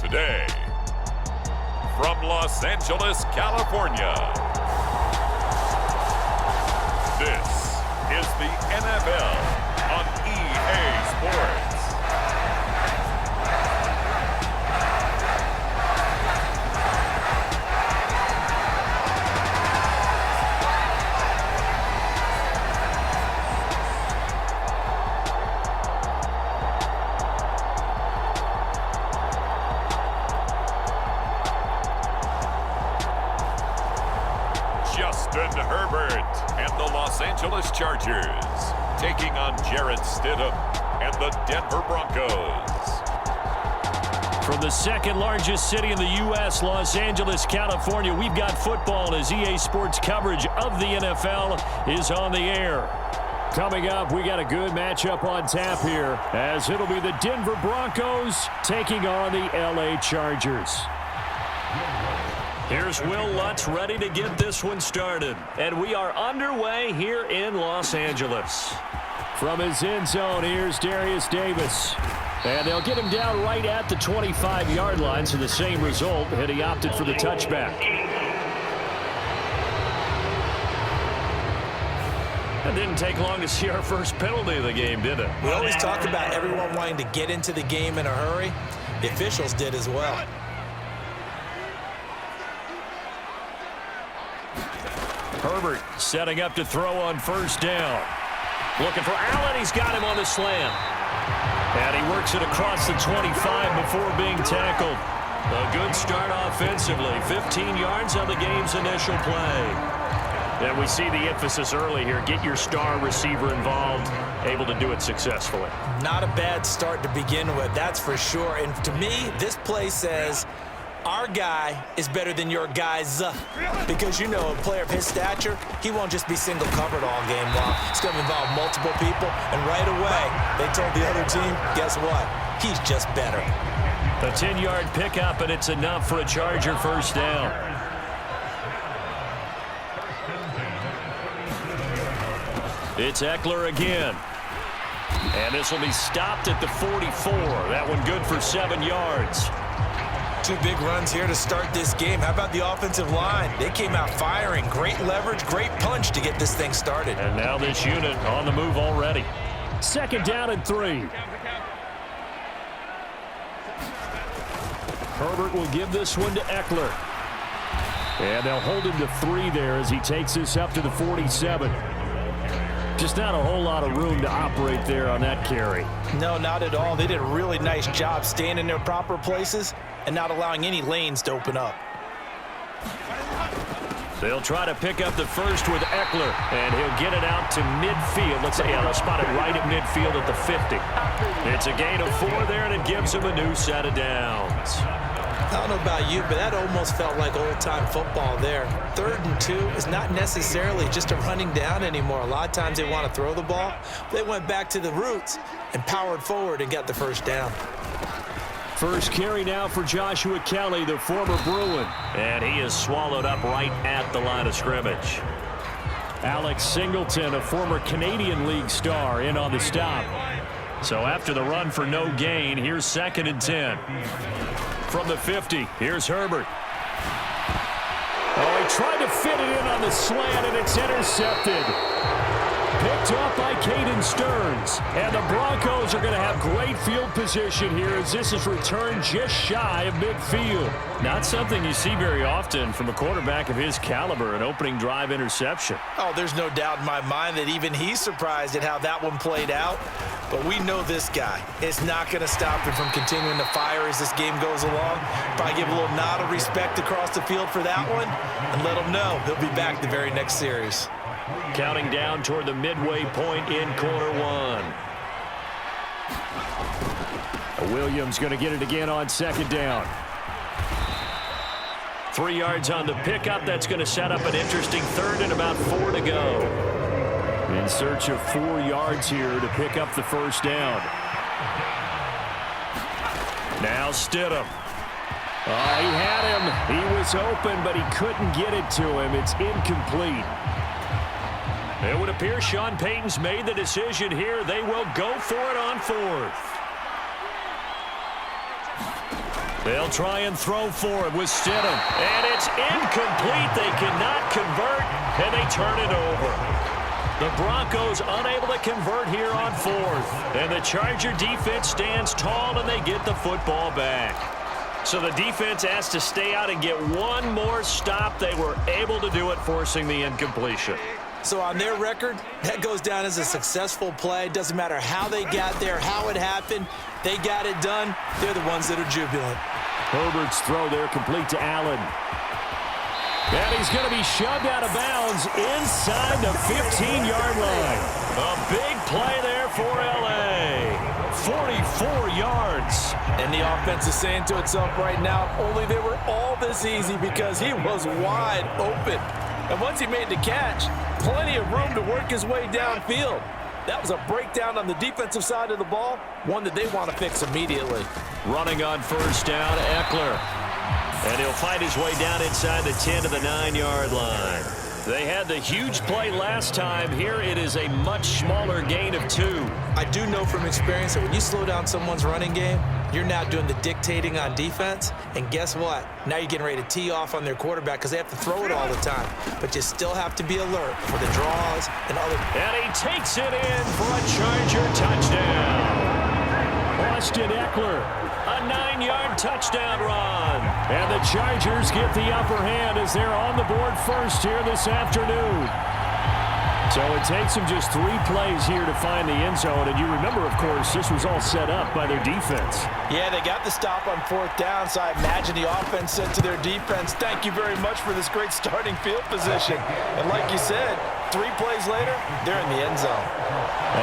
today, from Los Angeles, California, this is the NFL on EA Sports. Justin Herbert and the Los Angeles Chargers taking on Jarrett Stidham and the Denver Broncos. From the second largest city in the U.S., Los Angeles, California, we've got football as EA Sports coverage of the NFL is on the air. Coming up, we got a good matchup on tap here as it'll be the Denver Broncos taking on the L.A. Chargers. Here's Will Lutz ready to get this one started. And we are underway here in Los Angeles. From his end zone, here's Darius Davis. And they'll get him down right at the 25-yard line, so the same result, and he opted for the touchback. It didn't take long to see our first penalty of the game, did it? We always talk about everyone wanting to get into the game in a hurry. The officials did as well. Herbert setting up to throw on first down. Looking for Allen. He's got him on the slant. And he works it across the 25 before being tackled. A good start offensively. 15 yards on the game's initial play. And we see the emphasis early here. Get your star receiver involved. Able to do it successfully. Not a bad start to begin with, that's for sure. And to me, this play says our guy is better than your guys. Because, you know, a player of his stature, he won't just be single covered all game long. It's going to involve multiple people. And right away, they told the other team, guess what? He's just better. A 10-yard pickup, and it's enough for a Charger first down. It's Eckler again. And this will be stopped at the 44. That one good for 7 yards. Two big runs here to start this game. How about the offensive line? They came out firing. Great leverage, great punch to get this thing started. And now this unit on the move already. Second down and 3. Herbert will give this one to Eckler. And they'll hold him to 3 there as he takes this up to the 47. Just not a whole lot of room to operate there on that carry. No, not at all. They did a really nice job staying in their proper places and not allowing any lanes to open up. They'll try to pick up the first with Eckler, and he'll get it out to midfield. Let's say, they'll spot it right at midfield at the 50. It's a gain of 4 there, and it gives them a new set of downs. I don't know about you, but that almost felt like old-time football there. 3rd and 2 is not necessarily just a running down anymore. A lot of times they want to throw the ball. They went back to the roots and powered forward and got the first down. First carry now for Joshua Kelly, the former Bruin. And he is swallowed up right at the line of scrimmage. Alex Singleton, a former Canadian League star, in on the stop. So after the run for no gain, here's 2nd and 10. From the 50, here's Herbert. Oh, he tried to fit it in on the slant, and it's intercepted. Picked off by Caden Stearns. And the Broncos are going to have great field position here as this is returned just shy of midfield. Not something you see very often from a quarterback of his caliber, an opening drive interception. Oh, there's no doubt in my mind that even he's surprised at how that one played out. But we know this guy is not going to stop him from continuing to fire as this game goes along. Probably give a little nod of respect across the field for that one and let him know he'll be back the very next series. Counting down toward the midway point in quarter 1. Williams going to get it again on 2nd down. 3 yards on the pickup. That's going to set up an interesting 3rd and about 4 to go. In search of 4 yards here to pick up the first down. Now Stidham. He had him. He was open, but he couldn't get it to him. It's incomplete. It would appear Sean Payton's made the decision here. They will go for it on 4th. They'll try and throw for it with Stidham. And it's incomplete. They cannot convert, and they turn it over. The Broncos unable to convert here on fourth. And the Charger defense stands tall, and they get the football back. So the defense has to stay out and get one more stop. They were able to do it, forcing the incompletion. So on their record, that goes down as a successful play. Doesn't matter how they got there, how it happened. They got it done. They're the ones that are jubilant. Herbert's throw there complete to Allen. And he's going to be shoved out of bounds inside the 15-yard line. A big play there for L.A. 44 yards. And the offense is saying to itself right now, only they were all this easy because he was wide open. And once he made the catch, plenty of room to work his way downfield. That was a breakdown on the defensive side of the ball, one that they want to fix immediately. Running on first down, Eckler. And he'll fight his way down inside the 10 to the 9-yard line. They had the huge play last time. Here it is a much smaller gain of 2. I do know from experience that when you slow down someone's running game, you're now doing the dictating on defense. And guess what? Now you're getting ready to tee off on their quarterback because they have to throw it all the time. But you still have to be alert for the draws and other. And he takes it in for a Charger touchdown. Austin Eckler, a 9-yard touchdown run. And the Chargers get the upper hand as they're on the board first here this afternoon. So it takes them just 3 plays here to find the end zone. And you remember, of course, this was all set up by their defense. Yeah, they got the stop on fourth down, so I imagine the offense said to their defense, thank you very much for this great starting field position. And like you said, 3 plays later, they're in the end zone.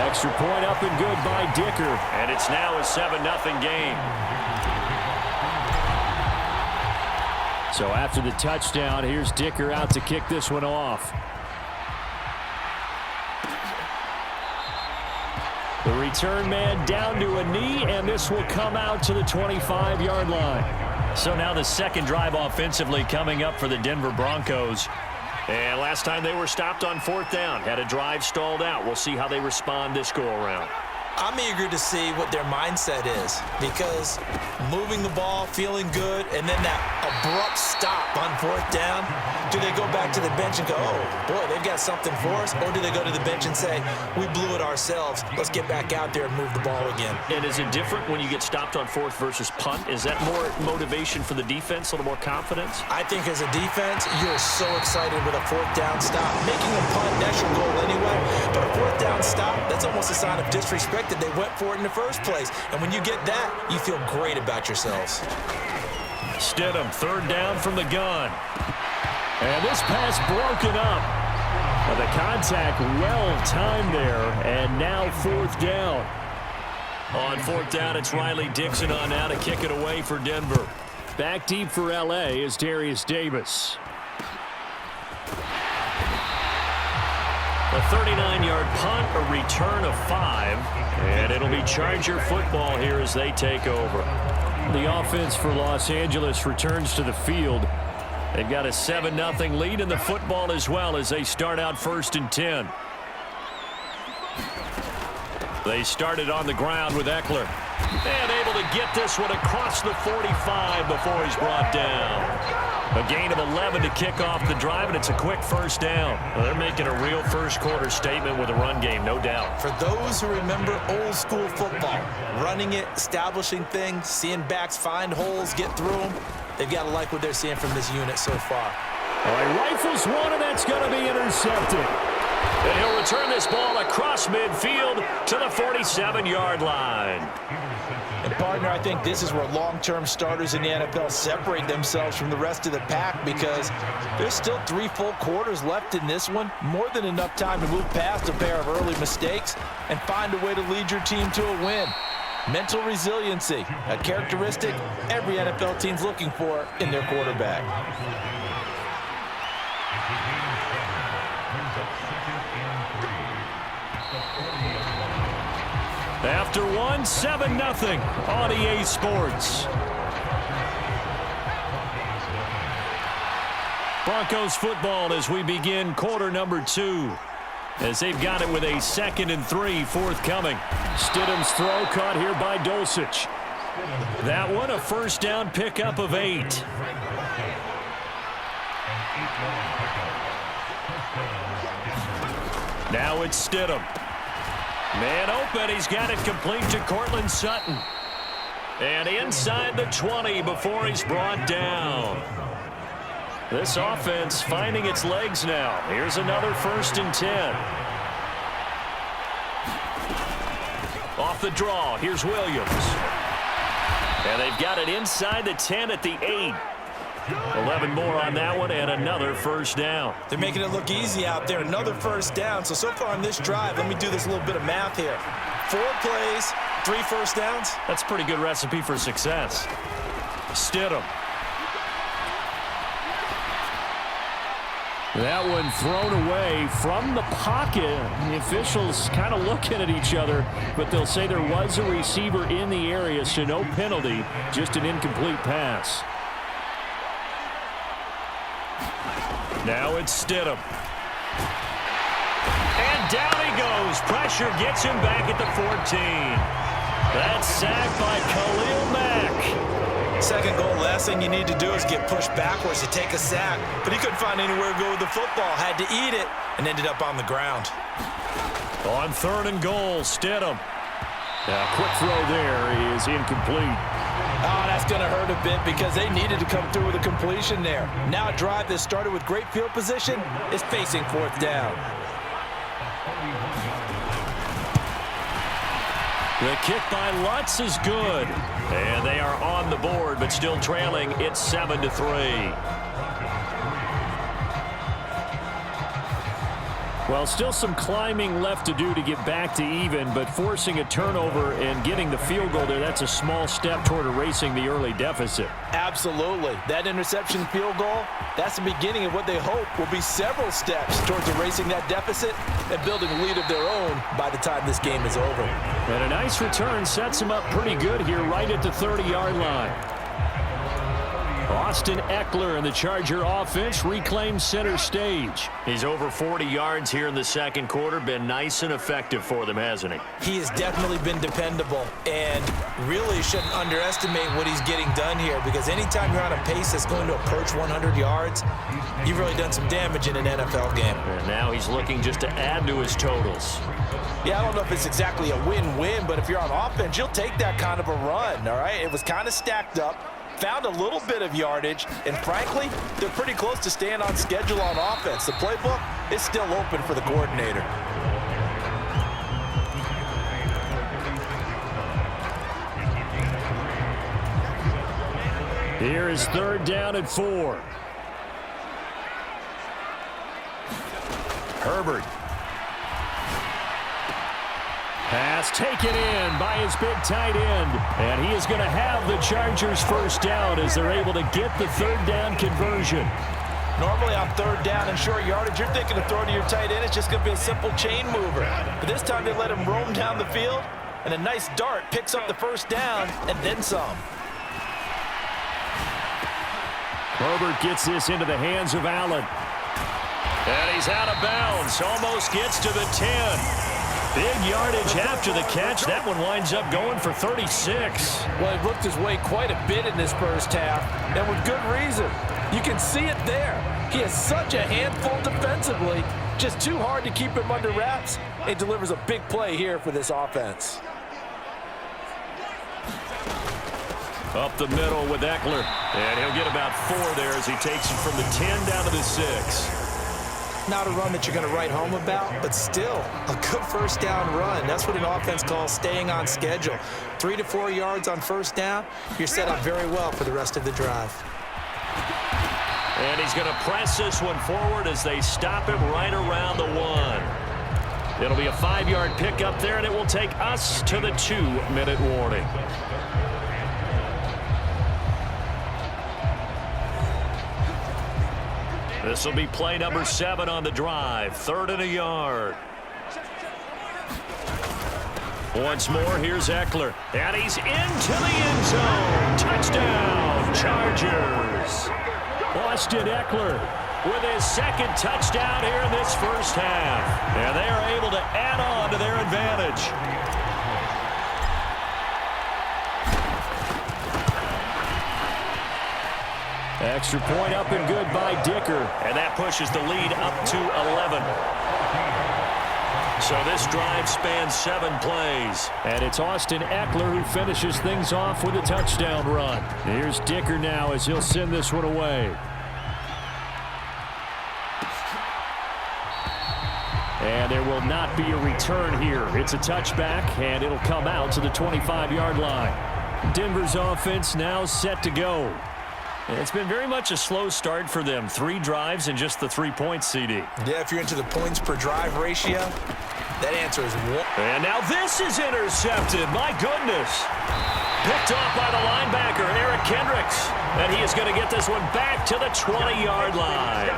Extra point up and good by Dicker. And it's now a 7-0 game. So after the touchdown, here's Dicker out to kick this one off. The return man down to a knee, and this will come out to the 25-yard line. So now the second drive offensively coming up for the Denver Broncos. And last time they were stopped on fourth down, had a drive stalled out. We'll see how they respond this go-around. I'm eager to see what their mindset is because moving the ball, feeling good, and then that abrupt stop on fourth down, do they go back to the bench and go, oh, boy, they've got something for us? Or do they go to the bench and say, we blew it ourselves. Let's get back out there and move the ball again. And is it different when you get stopped on fourth versus punt? Is that more motivation for the defense, a little more confidence? I think as a defense, you're so excited with a fourth down stop. Making a punt, that's your goal anyway. But a fourth down stop, that's almost a sign of disrespect that they went for it in the first place. And when you get that, you feel great about yourselves. Stidham, third down from the gun. And this pass broken up. The contact well-timed there, and now fourth down. On fourth down, it's Riley Dixon on now to kick it away for Denver. Back deep for L.A. is Darius Davis. A 39-yard punt, a return of 5, and it'll be Charger football here as they take over. The offense for Los Angeles returns to the field. They've got a 7-0 lead in the football as well as they start out 1st and 10. They started on the ground with Eckler. And able to get this one across the 45 before he's brought down. A gain of 11 to kick off the drive, and it's a quick first down. Well, they're making a real first-quarter statement with a run game, no doubt. For those who remember old-school football, running it, establishing things, seeing backs find holes, get through them, they've got to like what they're seeing from this unit so far. All right, rifles one, and that's going to be intercepted. And he'll return this ball across midfield to the 47-yard line. And, partner, I think this is where long-term starters in the NFL separate themselves from the rest of the pack because there's still 3 full quarters left in this one. More than enough time to move past a pair of early mistakes and find a way to lead your team to a win. Mental resiliency, a characteristic every NFL team's looking for in their quarterback. After 7-0 on EA Sports. Broncos football as we begin quarter number 2. As they've got it with a 2nd and 3 forthcoming. Stidham's throw caught here by Dulcich. That one a first down pickup of 8. Now it's Stidham. Man open. He's got it complete to Cortland Sutton. And inside the 20 before he's brought down. This offense finding its legs now. Here's another 1st and 10. Off the draw, here's Williams. And they've got it inside the 10 at the 8. 11 more on that one and another first down. They're making it look easy out there. Another first down. So far on this drive, let me do this little bit of math here. 4 plays, 3 first downs. That's a pretty good recipe for success. Stidham. That one thrown away from the pocket. The officials kind of looking at each other, but they'll say there was a receiver in the area, so no penalty, just an incomplete pass. Now it's Stidham. And down he goes. Pressure gets him back at the 14. That's sacked by Khalil Mack. Second goal, last thing you need to do is get pushed backwards to take a sack. But he couldn't find anywhere to go with the football. Had to eat it and ended up on the ground. On 3rd and goal, Stidham. Now, quick throw there is incomplete. Oh, that's going to hurt a bit because they needed to come through with a completion there. Now a drive that started with great field position is facing 4th down. The kick by Lutz is good. And they are on the board, but still trailing. It's 7-3. Well, still some climbing left to do to get back to even, but forcing a turnover and getting the field goal there, that's a small step toward erasing the early deficit. Absolutely. That interception field goal, that's the beginning of what they hope will be several steps towards erasing that deficit and building a lead of their own by the time this game is over. And a nice return sets them up pretty good here right at the 30-yard line. Austin Eckler and the Charger offense reclaims center stage. He's over 40 yards here in the second quarter. Been nice and effective for them, hasn't he? He has definitely been dependable and really shouldn't underestimate what he's getting done here because anytime you're on a pace that's going to approach 100 yards, you've really done some damage in an NFL game. And now he's looking just to add to his totals. Yeah, I don't know if it's exactly a win-win, but if you're on offense, you'll take that kind of a run, all right? It was kind of stacked up. Found a little bit of yardage, and frankly, they're pretty close to staying on schedule on offense. The playbook is still open for the coordinator. Here is 3rd down and 4. Herbert. Pass taken in by his big tight end. And he is going to have the Chargers first down as they're able to get the 3rd down conversion. Normally on 3rd down and short yardage, you're thinking of throwing to your tight end. It's just going to be a simple chain mover. But this time they let him roam down the field, and a nice dart picks up the first down and then some. Herbert gets this into the hands of Allen. And he's out of bounds. Almost gets to the 10. Big yardage after the catch. That one winds up going for 36. Well, he worked his way quite a bit in this first half, and with good reason. You can see it there. He is such a handful defensively. Just too hard to keep him under wraps. It delivers a big play here for this offense. Up the middle with Eckler. And he'll get about 4 there as he takes him from the 10 down to the 6. Not a run that you're going to write home about, but still a good first down run. That's what an offense calls staying on schedule. 3 to 4 yards on first down, you're set up very well for the rest of the drive. And he's going to press this one forward as they stop him right around the 1. It'll be a 5-yard pickup there, and it will take us to the 2-minute warning. This will be play number 7 on the drive. 3rd and a yard. Once more, here's Eckler. And he's into the end zone. Touchdown, Chargers. Austin Eckler with his 2nd touchdown here in this first half. And they are able to add on to their advantage. Extra point up and good by Dicker. And that pushes the lead up to 11. So this drive spans 7 plays. And it's Austin Eckler who finishes things off with a touchdown run. Here's Dicker now as he'll send this one away. And there will not be a return here. It's a touchback, and it'll come out to the 25-yard line. Denver's offense now set to go. It's been very much a slow start for them. 3 drives and just the 3 points, CD. Yeah, if you're into the points per drive ratio, that answer is 1. And now this is intercepted. My goodness. Picked off by the linebacker, Eric Kendricks. And he is going to get this one back to the 20-yard line.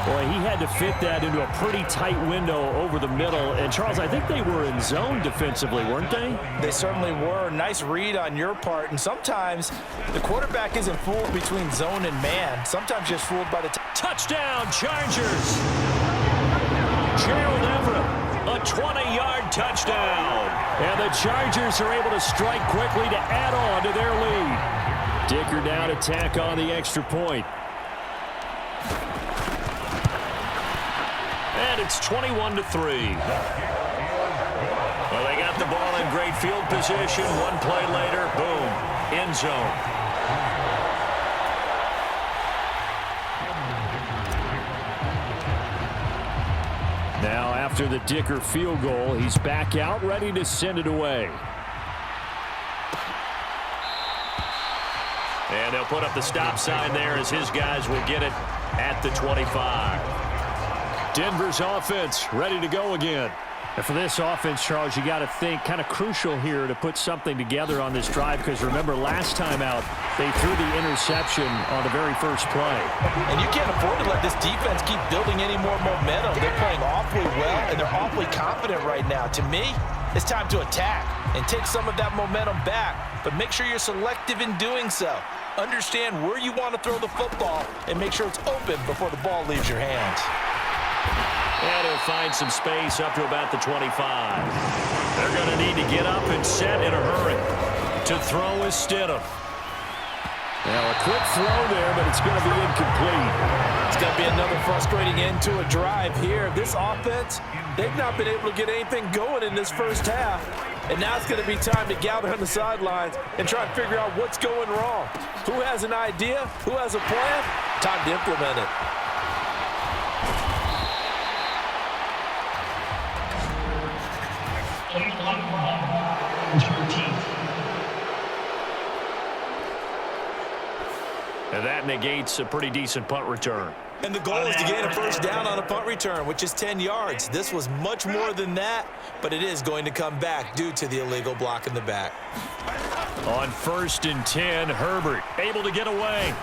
Boy, he had to fit that into a pretty tight window over the middle. And, Charles, I think they were in zone defensively, weren't they? They certainly were. Nice read on your part. And sometimes the quarterback isn't fooled between zone and man. Sometimes just fooled by the touchdown, Chargers. Gerald Everett, a 20-yard touchdown. And the Chargers are able to strike quickly to add on to their lead. Dicker down to tack on the extra point. And it's 21-3. Well, they got the ball in great field position. One play later, boom, end zone. Now, after the Dicker field goal, he's back out, ready to send it away. And they'll put up the stop sign there as his guys will get it at the 25. Denver's offense ready to go again. And for this offense, Charles, you got to think kind of crucial here to put something together on this drive, because remember last time out they threw the interception on the very first play. And you can't afford to let this defense keep building any more momentum. They're playing awfully well, and they're awfully confident right now. To me, it's time to attack and take some of that momentum back, but make sure you're selective in doing so. Understand where you want to throw the football and make sure it's open before the ball leaves your hands. And he'll find some space up to about the 25. They're going to need to get up and set in a hurry. To throw is Stidham. Now a quick throw there, but it's going to be incomplete. It's going to be another frustrating end to a drive here. This offense, they've not been able to get anything going in this first half. And now it's going to be time to gather on the sidelines and try and figure out what's going wrong. Who has an idea? Who has a plan? Time to implement it. And that negates a pretty decent punt return. And the goal is to gain a first down on a punt return, which is 10 yards. This was much more than that, but it is going to come back due to the illegal block in the back. On 1st and 10, Herbert able to get away.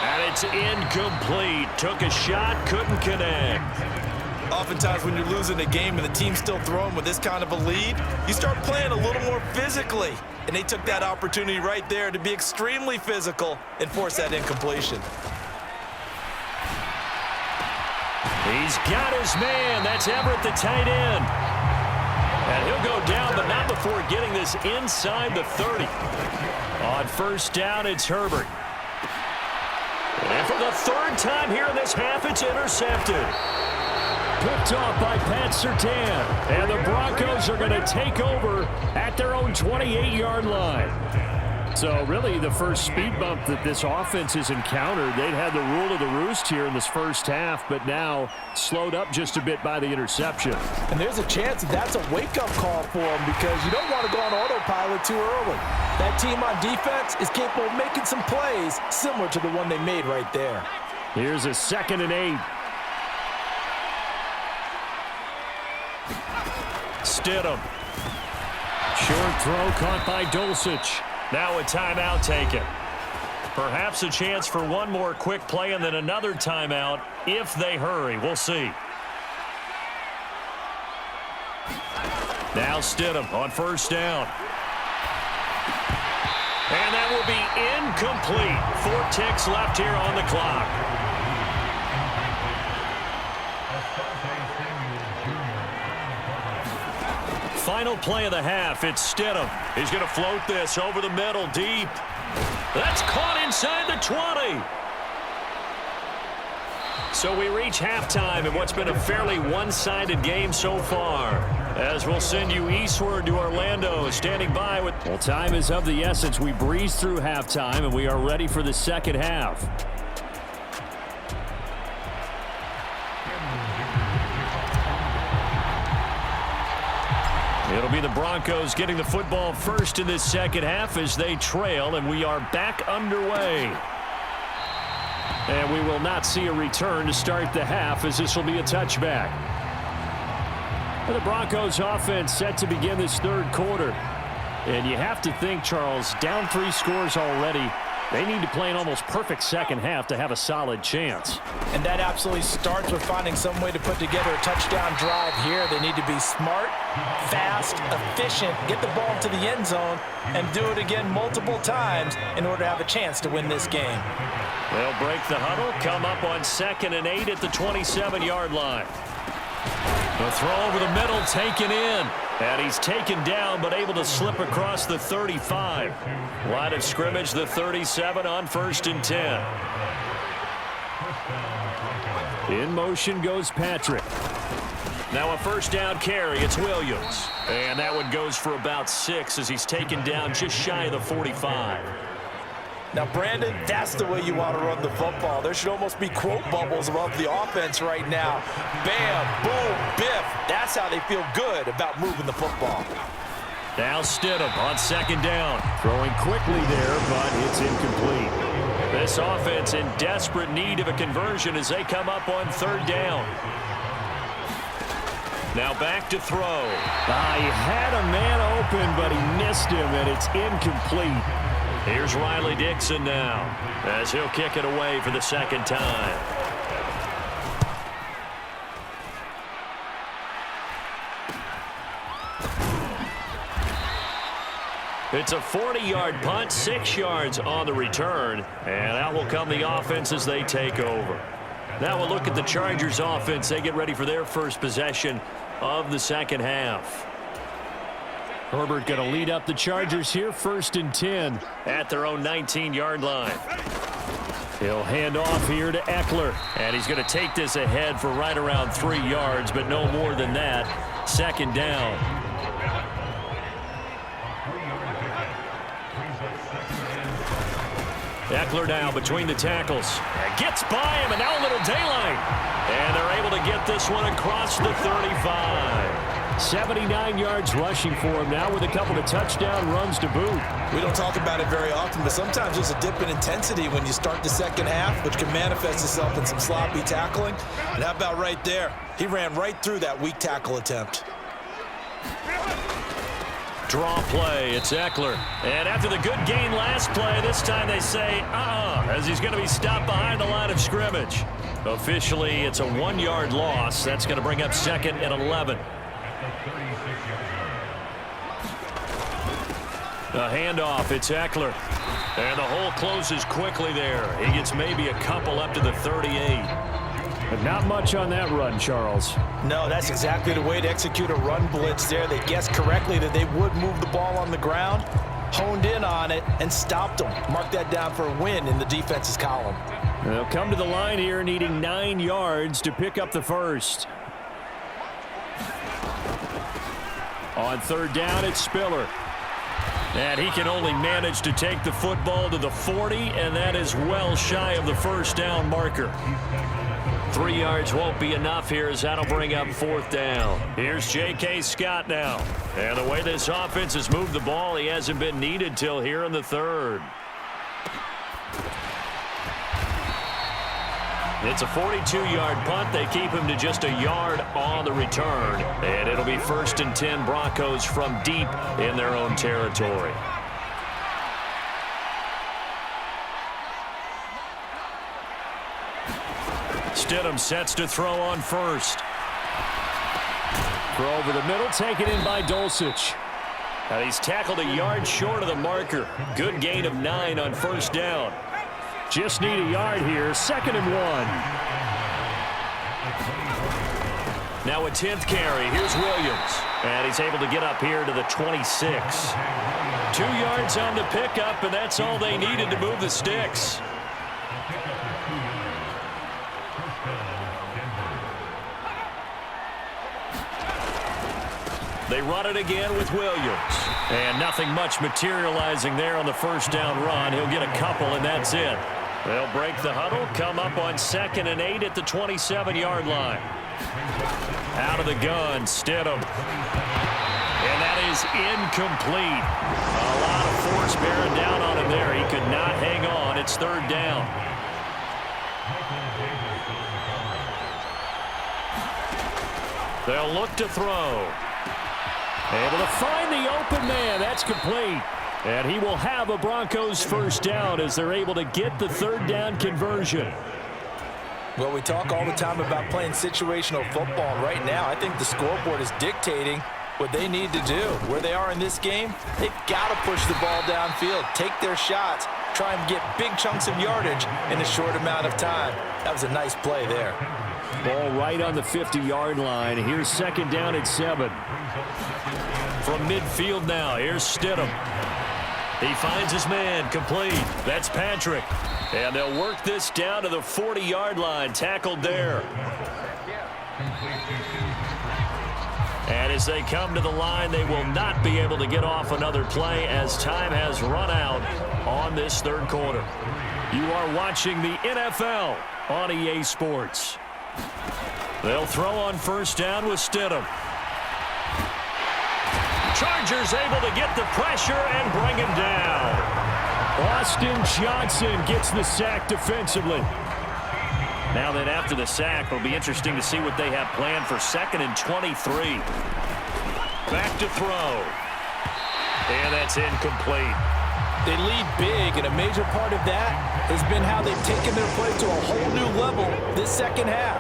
And it's incomplete. Took a shot, couldn't connect. Oftentimes when you're losing a game and the team's still throwing with this kind of a lead, you start playing a little more physically. And they took that opportunity right there to be extremely physical and force that incompletion. He's got his man. That's Everett, the tight end. And he'll go down, but not before getting this inside the 30. On 1st down, it's Herbert. And for the 3rd time here in this half, it's intercepted. Picked off by Pat Surtain. And the Broncos are going to take over at their own 28-yard line. So really the first speed bump that this offense has encountered. They'd had the rule of the roost here in this first half, but now slowed up just a bit by the interception. And there's a chance that that's a wake-up call for them, because you don't want to go on autopilot too early. That team on defense is capable of making some plays similar to the one they made right there. Here's a 2nd and 8. Stidham. Short throw caught by Dulcich. Now a timeout taken. Perhaps a chance for one more quick play and then another timeout if they hurry. We'll see. Now Stidham on 1st down. And that will be incomplete. 4 ticks left here on the clock. Final play of the half. It's Stidham. He's going to float this over the middle deep. That's caught inside the 20. So we reach halftime in what's been a fairly one-sided game so far. As we'll send you eastward to Orlando, standing by with... Well, time is of the essence. We breeze through halftime, and we are ready for the second half. It'll be the Broncos getting the football first in this second half as they trail, and we are back underway. And we will not see a return to start the half, as this will be a touchback. And the Broncos offense set to begin this third quarter. And you have to think, Charles, down 3 scores already. They need to play an almost perfect second half to have a solid chance. And that absolutely starts with finding some way to put together a touchdown drive here. They need to be smart, fast, efficient, get the ball into the end zone, and do it again multiple times in order to have a chance to win this game. They'll break the huddle, come up on 2nd and 8 at the 27-yard line. The throw over the middle, taken in. And he's taken down, but able to slip across the 35. Line of scrimmage, the 37 on 1st and 10. In motion goes Patrick. Now a first down carry. It's Williams. And that one goes for about 6 as he's taken down just shy of the 45. Now, Brandon, that's the way you want to run the football. There should almost be quote bubbles above the offense right now. Bam, boom, biff. That's how they feel good about moving the football. Now Stidham on 2nd down. Throwing quickly there, but it's incomplete. This offense in desperate need of a conversion as they come up on 3rd down. Now back to throw. He had a man open, but he missed him, and it's incomplete. Here's Riley Dixon now as he'll kick it away for the 2nd time. It's a 40-yard punt, 6 yards on the return, and out will come the offense as they take over. Now we'll look at the Chargers offense. They get ready for their first possession of the second half. Herbert going to lead up the Chargers here, 1st and 10 at their own 19-yard line. He'll hand off here to Eckler, and he's going to take this ahead for right around 3 yards, but no more than that. 2nd down. Eckler now between the tackles. Gets by him, and now a little daylight. And they're able to get this one across the 35. 79 yards rushing for him now with a couple of touchdown runs to boot. We don't talk about it very often, but sometimes there's a dip in intensity when you start the second half, which can manifest itself in some sloppy tackling. And how about right there? He ran right through that weak tackle attempt. Draw play, it's Eckler. And after the good gain last play, this time they say, as he's going to be stopped behind the line of scrimmage. Officially, it's a 1-yard loss. That's going to bring up 2nd and 11. A handoff, it's Eckler. And the hole closes quickly there. He gets maybe a couple up to the 38. But not much on that run, Charles. No, that's exactly the way to execute a run blitz there. They guessed correctly that they would move the ball on the ground, honed in on it, and stopped them. Mark that down for a win in the defense's column. They'll come to the line here needing 9 yards to pick up the first. On 3rd down, it's Spiller. And he can only manage to take the football to the 40, and that is well shy of the first down marker. 3 yards won't be enough here as that'll bring up 4th down. Here's J.K. Scott now. And the way this offense has moved the ball, he hasn't been needed till here in the 3rd. It's a 42-yard punt. They keep him to just a yard on the return. And it'll be 1st and 10 Broncos from deep in their own territory. Stidham sets to throw on 1st. Throw over the middle, taken in by Dulcich. Now he's tackled a yard short of the marker. Good gain of 9 on 1st down. Just need a yard here, 2nd and 1. Now a 10th carry. Here's Williams. And he's able to get up here to the 26. 2 yards on the pickup, and that's all they needed to move the sticks. They run it again with Williams. And nothing much materializing there on the first down run. He'll get a couple, and that's it. They'll break the huddle, come up on 2nd and 8 at the 27-yard line. Out of the gun, Stidham. And that is incomplete. A lot of force bearing down on him there. He could not hang on. It's 3rd down. They'll look to throw. Able to find the open man. That's complete. And he will have a Broncos first down as they're able to get the 3rd down conversion. Well, we talk all the time about playing situational football. Right now, I think the scoreboard is dictating what they need to do. Where they are in this game, they've got to push the ball downfield, take their shots, try and get big chunks of yardage in a short amount of time. That was a nice play there. Ball right on the 50-yard line. Here's 2nd down at 7. From midfield now, here's Stidham. He finds his man, complete. That's Patrick. And they'll work this down to the 40-yard line, tackled there. And as they come to the line, they will not be able to get off another play as time has run out on this 3rd quarter. You are watching the NFL on EA Sports. They'll throw on 1st down with Stidham. Chargers able to get the pressure and bring him down. Austin Johnson gets the sack defensively. Now then, after the sack, it'll be interesting to see what they have planned for 2nd and 23. Back to throw. And that's incomplete. They lead big, and a major part of that has been how they've taken their play to a whole new level this 2nd half.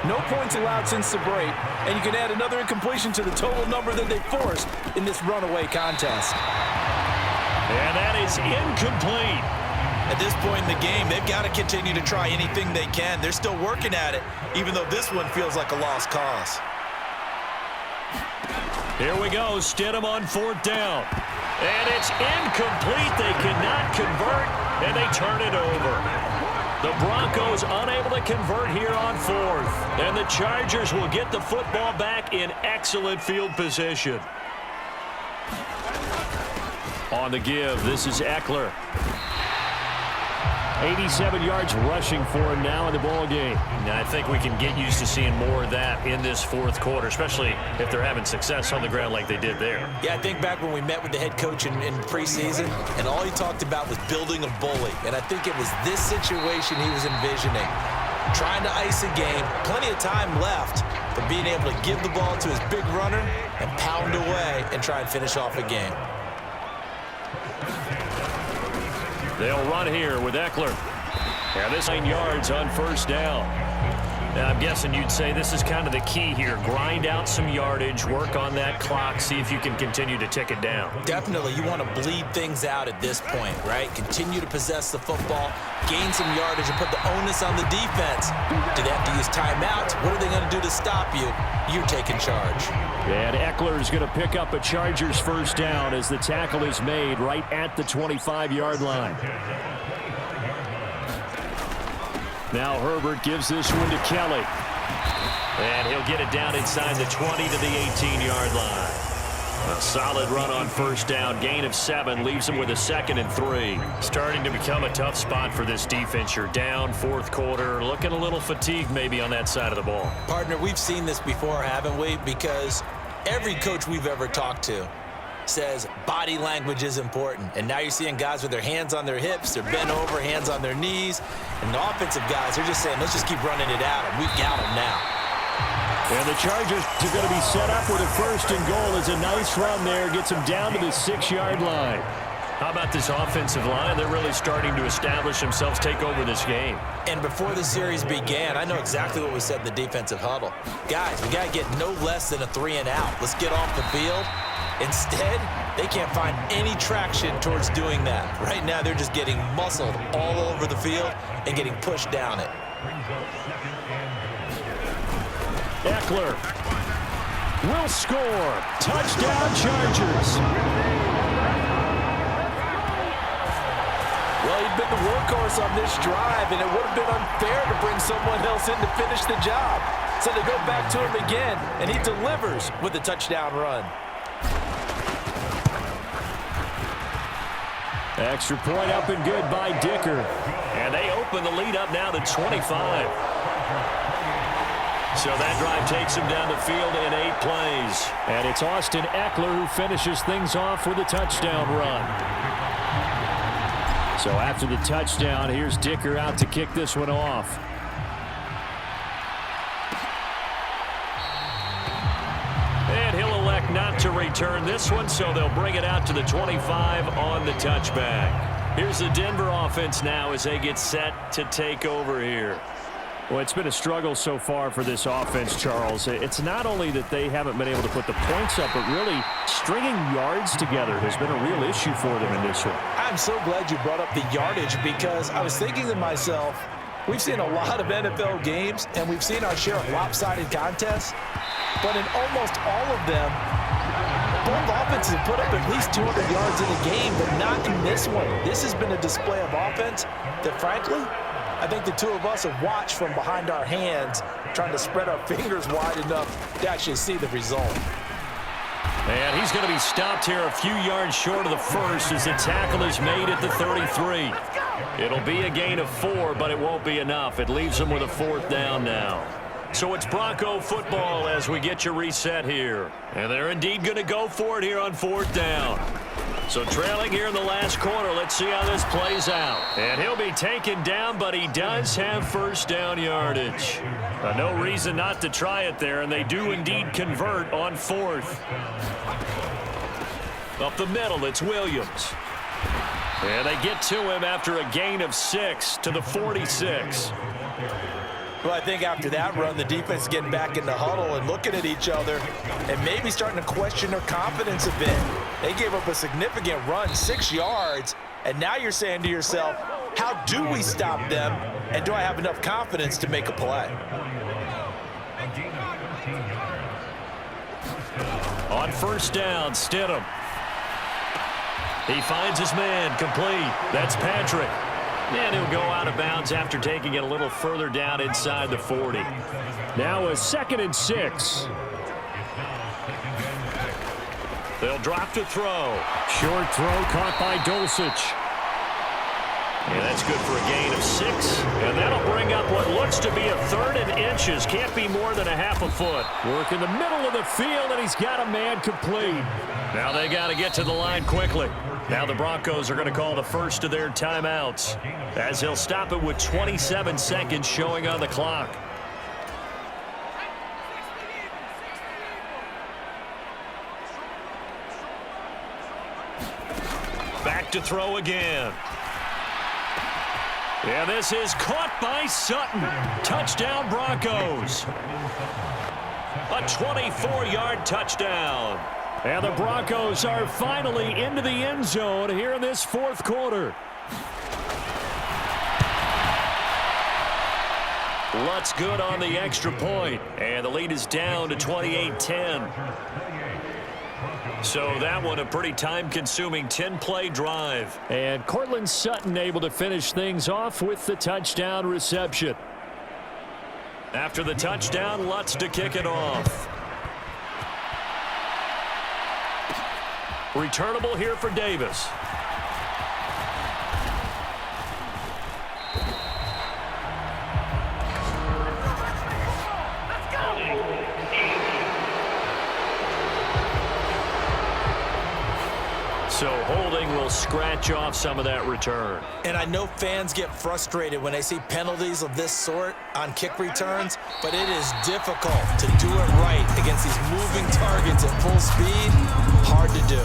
No points allowed since the break, and you can add another incompletion to the total number that they forced in this runaway contest. And that is incomplete. At this point in the game, they've got to continue to try anything they can. They're still working at it, even though this one feels like a lost cause. Here we go, Stidham on 4th down. And it's incomplete. They cannot convert, and they turn it over. The Broncos unable to convert here on 4th. And the Chargers will get the football back in excellent field position. On the give, this is Eckler. 87 yards rushing for him now in the ball game. I think we can get used to seeing more of that in this 4th quarter, especially if they're having success on the ground like they did there. Yeah, I think back when we met with the head coach in preseason, and all he talked about was building a bully. And I think it was this situation he was envisioning. Trying to ice a game, plenty of time left, but being able to give the ball to his big runner and pound away and try and finish off a game. They'll run here with Eckler. And this 9 yards on 1st down. Now, I'm guessing you'd say this is kind of the key here. Grind out some yardage, work on that clock, see if you can continue to tick it down. Definitely, you want to bleed things out at this point, right? Continue to possess the football, gain some yardage, and put the onus on the defense. Do they have to use timeouts? What are they going to do to stop you? You're taking charge. And Eckler is going to pick up a Chargers first down as the tackle is made right at the 25-yard line. Now Herbert gives this one to Kelly. And he'll get it down inside the 20 to the 18-yard line. A solid run on 1st down. Gain of 7 leaves him with a 2nd and 3. Starting to become a tough spot for this defense. You're down 4th quarter. Looking a little fatigued maybe on that side of the ball. Partner, we've seen this before, haven't we? Because every coach we've ever talked to says body language is important. And now you're seeing guys with their hands on their hips, they're bent over, hands on their knees. And the offensive guys are just saying, let's just keep running it at them. We've got them now. And the Chargers are going to be set up with a 1st and goal. It's a nice run there. Gets them down to the 6-yard line. How about this offensive line? They're really starting to establish themselves, take over this game. And before the series began, I know exactly what we said in the defensive huddle. Guys, we got to get no less than a 3-and-out. Let's get off the field. Instead, they can't find any traction towards doing that. Right now, they're just getting muscled all over the field and getting pushed down it. Eckler will score. Touchdown, Chargers. Well, he'd been the workhorse on this drive, and it would have been unfair to bring someone else in to finish the job. So they go back to him again, and he delivers with a touchdown run. Extra point up and good by Dicker. And they open the lead up now to 25. So that drive takes him down the field in 8 plays. And it's Austin Eckler who finishes things off with a touchdown run. So after the touchdown, here's Dicker out to kick this one off. And he'll elect not to return this one, so they'll bring it out to the 25 on the touchback. Here's the Denver offense now as they get set to take over here. Well, it's been a struggle so far for this offense, Charles. It's not only that they haven't been able to put the points up, but really stringing yards together has been a real issue for them in this one. I'm so glad you brought up the yardage, because I was thinking to myself, we've seen a lot of NFL games, and we've seen our share of lopsided contests, but in almost all of them, both offenses have put up at least 200 yards in a game, but not in this one. This has been a display of offense that, frankly, I think the two of us have watched from behind our hands, trying to spread our fingers wide enough to actually see the result. And he's going to be stopped here a few yards short of the first as the tackle is made at the 33. It'll be a gain of 4, but it won't be enough. It leaves them with a 4th down now. So it's Bronco football as we get you reset here. And they're indeed going to go for it here on 4th down. So trailing here in the last quarter, let's see how this plays out. And he'll be taken down, but he does have first down yardage. No reason not to try it there, and they do indeed convert on 4th. Up the middle, it's Williams. And they get to him after a gain of 6 to the 46. Well, I think after that run, the defense is getting back in the huddle and looking at each other and maybe starting to question their confidence a bit. They gave up a significant run, 6 yards, and now you're saying to yourself, how do we stop them, and do I have enough confidence to make a play? On first down, Stidham. He finds his man, complete. That's Patrick. And he'll go out of bounds after taking it a little further down inside the 40. Now a 2nd and 6. They'll drop to throw. Short throw caught by Dulcich. And that's good for a gain of 6. And that'll bring up what looks to be a 3rd and inches. Can't be more than a half a foot. Work in the middle of the field, and he's got a man complete. Now they got to get to the line quickly. Now the Broncos are going to call the first of their timeouts, as he'll stop it with 27 seconds showing on the clock. Back to throw again. Yeah, this is caught by Sutton. Touchdown, Broncos. A 24-yard touchdown. And the Broncos are finally into the end zone here in this 4th quarter. Lutz good on the extra point, and the lead is down to 28-10. So that one a pretty time-consuming 10-play drive. And Cortland Sutton able to finish things off with the touchdown reception. After the touchdown, Lutz to kick it off. Returnable here for Davis. So holding will scratch off some of that return. And I know fans get frustrated when they see penalties of this sort on kick returns, but it is difficult to do it right against these moving targets at full speed. Hard to do.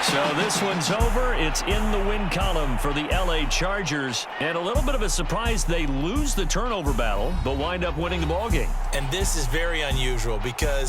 So So this one's over. It's in the win column for the L.A. Chargers. And a little bit of a surprise, they lose the turnover battle, but wind up winning the ballgame. And this is very unusual because